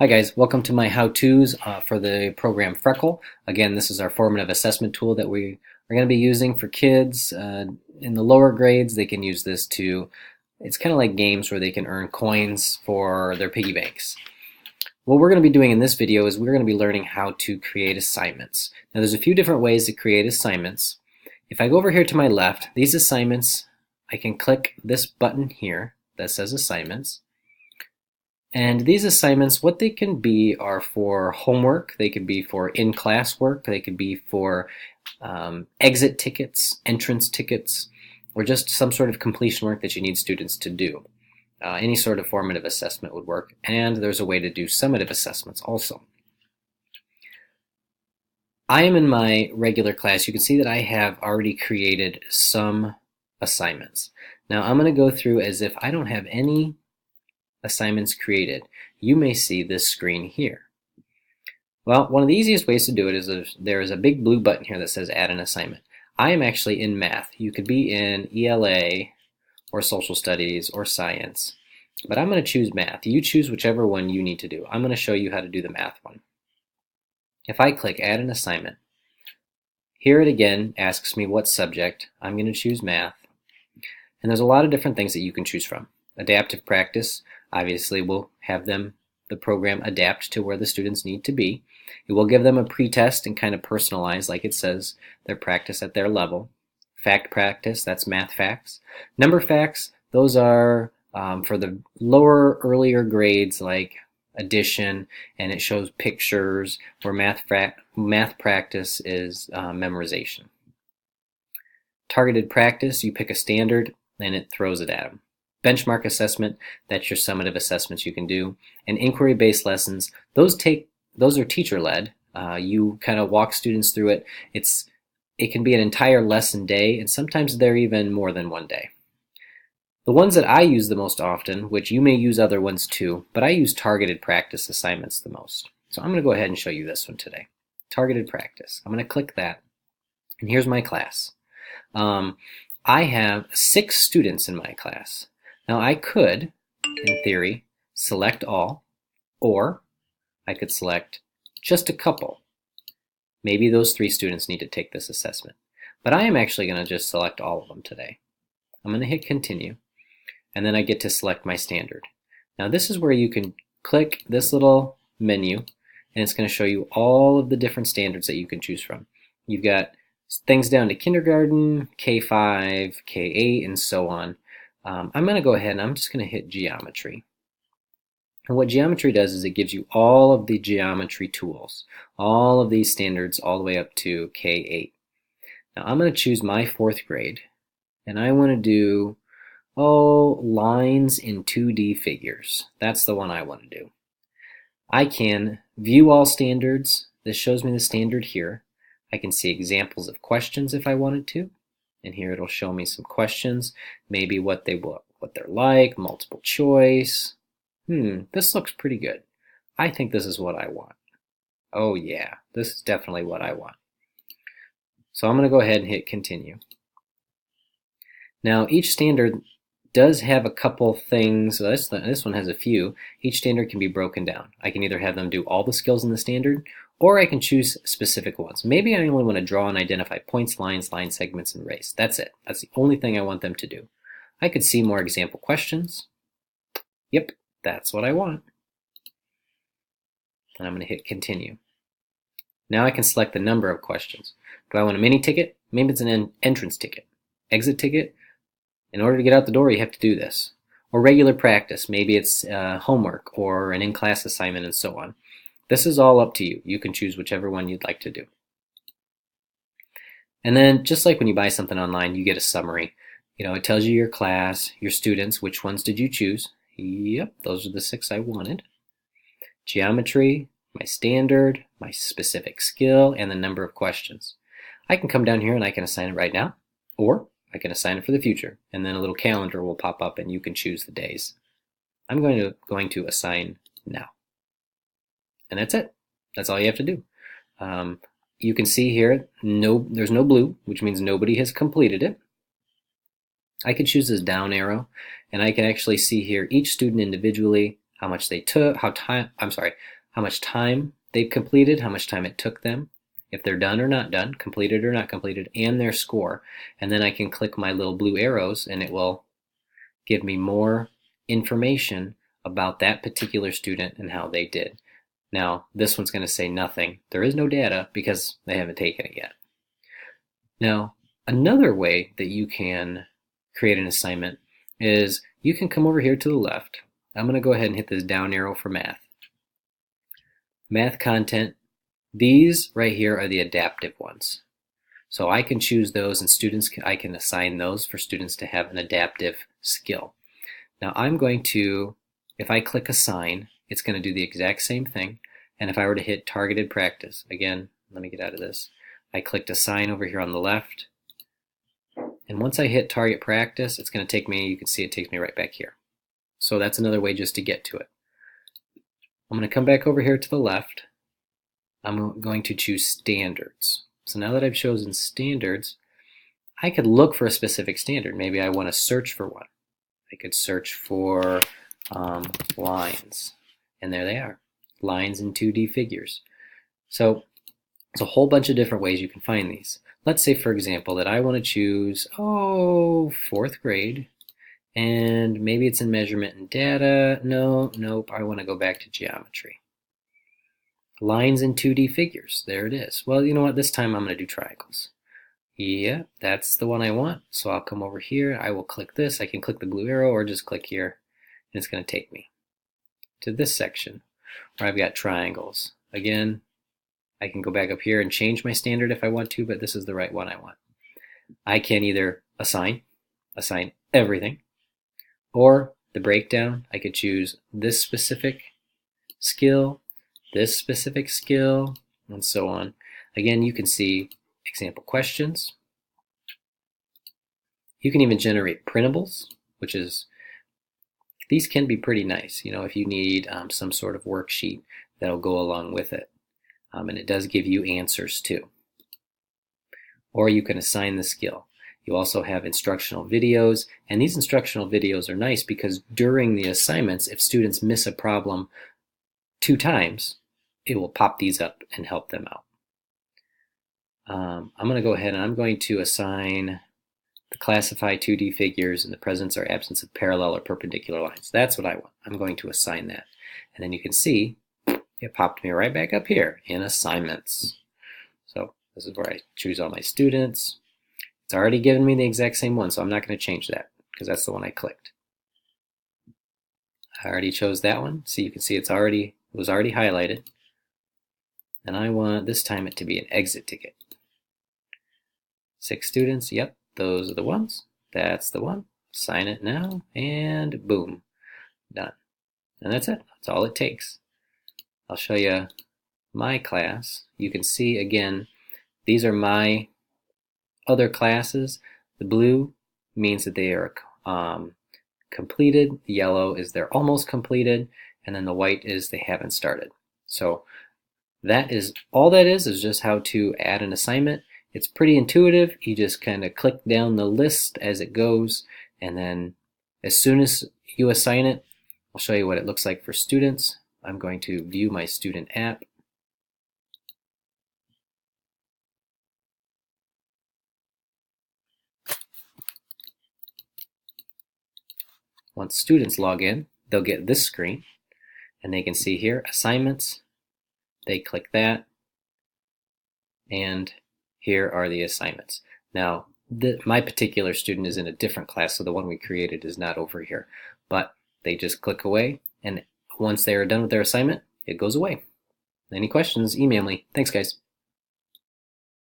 Hi guys, welcome to my how-tos for the program Freckle. Again, this is our formative assessment tool that we are going to be using for kids. In the lower grades, they can use this it's kind of like games where they can earn coins for their piggy banks. What we're going to be doing in this video is we're going to be learning how to create assignments. Now there's a few different ways to create assignments. If I go over here to my left, these assignments, I can click this button here that says assignments. And these assignments, what they can be are for homework, they could be for in-class work, they could be for exit tickets, entrance tickets, or just some sort of completion work that you need students to do. Any sort of formative assessment would work, and there's a way to do summative assessments also. I am in my regular class. You can see that I have already created some assignments. Now I'm going to go through as if I don't have any assignments created. You may see this screen here. Well, one of the easiest ways to do it is there is a big blue button here that says add an assignment. I am actually in math. You could be in ELA or social studies or science, but I'm going to choose math. You choose whichever one you need to do. I'm going to show you how to do the math one. If I click add an assignment, here it again asks me what subject. I'm going to choose math, and there's a lot of different things that you can choose from. Adaptive practice, obviously will have the program adapt to where the students need to be. It will give them a pretest and kind of personalize, like it says, their practice at their level. Fact practice, that's math facts. Number facts, those are for the lower, earlier grades like addition, and it shows pictures, where math practice is memorization. Targeted practice, you pick a standard and it throws it at them. Benchmark assessment, that's your summative assessments you can do. And inquiry-based lessons, those are teacher-led. You kind of walk students through it. It can be an entire lesson day, and sometimes they're even more than one day. The ones that I use the most often, which you may use other ones too, but I use targeted practice assignments the most. So I'm going to go ahead and show you this one today. Targeted practice. I'm going to click that, and here's my class. I have 6 students in my class. Now I could, in theory, select all, or I could select just a couple. Maybe those 3 students need to take this assessment. But I am actually going to just select all of them today. I'm going to hit continue, and then I get to select my standard. Now this is where you can click this little menu, and it's going to show you all of the different standards that you can choose from. You've got things down to kindergarten, K5, K8, and so on. I'm going to go ahead and I'm just going to hit geometry. And what geometry does is it gives you all of the geometry tools, all of these standards all the way up to K8. Now I'm going to choose my 4th grade, and I want to do, lines in 2D figures. That's the one I want to do. I can view all standards. This shows me the standard here. I can see examples of questions if I wanted to. And here it'll show me some questions, maybe what they're like, multiple choice. This looks pretty good. I think this is what I want. Oh yeah, this is definitely what I want. So I'm going to go ahead and hit continue. Now each standard does have a couple things. So this one has a few. Each standard can be broken down. I can either have them do all the skills in the standard, or I can choose specific ones. Maybe I only want to draw and identify points, lines, line segments, and race. That's it. That's the only thing I want them to do. I could see more example questions. Yep, that's what I want. And I'm going to hit continue. Now I can select the number of questions. Do I want a mini ticket? Maybe it's an entrance ticket. Exit ticket? In order to get out the door, you have to do this. Or regular practice. Maybe it's homework or an in-class assignment and so on. This is all up to you. You can choose whichever one you'd like to do. And then just like when you buy something online, you get a summary. It tells you your class, your students, which ones did you choose? Yep, those are the 6 I wanted. Geometry, my standard, my specific skill, and the number of questions. I can come down here and I can assign it right now, or I can assign it for the future, and then a little calendar will pop up and you can choose the days. I'm going to assign now. And that's it. That's all you have to do. You can see here, there's no blue, which means nobody has completed it. I could choose this down arrow, and I can actually see here each student individually, how much they took, how much time they've completed, how much time it took them, if they're done or not done, completed or not completed, and their score. And then I can click my little blue arrows and it will give me more information about that particular student and how they did. Now, this one's going to say nothing. There is no data because they haven't taken it yet. Now, another way that you can create an assignment is you can come over here to the left. I'm going to go ahead and hit this down arrow for math. Math content. These right here are the adaptive ones. So I can choose those, and I can assign those for students to have an adaptive skill. Now I'm going to, if I click assign, it's going to do the exact same thing. And if I were to hit targeted practice, again, let me get out of this. I clicked assign over here on the left. And once I hit target practice, it's going to take me, you can see it takes me right back here. So that's another way just to get to it. I'm going to come back over here to the left. I'm going to choose standards. So now that I've chosen standards, I could look for a specific standard. Maybe I want to search for one. I could search for lines, and there they are, lines in 2D figures. So there's a whole bunch of different ways you can find these. Let's say, for example, that I want to choose, fourth grade, and maybe it's in measurement and data. Nope, I want to go back to geometry. Lines in 2D figures, there it is. Well, you know what, this time I'm going to do triangles. Yeah, that's the one I want. So I'll come over here, I will click this, I can click the blue arrow or just click here, and it's going to take me to this section where I've got triangles. Again, I can go back up here and change my standard if I want to, but this is the right one I want. I can either assign everything, or the breakdown. I could choose this specific skill, this specific skill, and so on. Again, you can see example questions. You can even generate printables, which is, these can be pretty nice, you know, if you need some sort of worksheet that'll go along with it. And it does give you answers too. Or you can assign the skill. You also have instructional videos, and these instructional videos are nice because during the assignments, if students miss a problem 2 times, it will pop these up and help them out. I'm going to go ahead and I'm going to assign the classify 2D figures in the presence or absence of parallel or perpendicular lines. That's what I want. I'm going to assign that. And then you can see it popped me right back up here in assignments. So this is where I choose all my students. It's already given me the exact same one, so I'm not going to change that because that's the one I clicked. I already chose that one, so you can see it was already highlighted. And I want this time it to be an exit ticket. 6 students, yep, those are the ones. That's the one. Sign it now, and boom, done. And that's it. That's all it takes. I'll show you my class. You can see again, these are my other classes. The blue means that they are completed. The yellow is they're almost completed, and then the white is they haven't started. So that is all that is just how to add an assignment. It's pretty intuitive. You just kind of click down the list as it goes, and then as soon as you assign it, I'll show you what it looks like for students. I'm going to view my student app. Once students log in, they'll get this screen, and they can see here assignments. They click that, and here are the assignments. Now, my particular student is in a different class, so the one we created is not over here. But they just click away, and once they are done with their assignment, it goes away. Any questions, email me. Thanks, guys.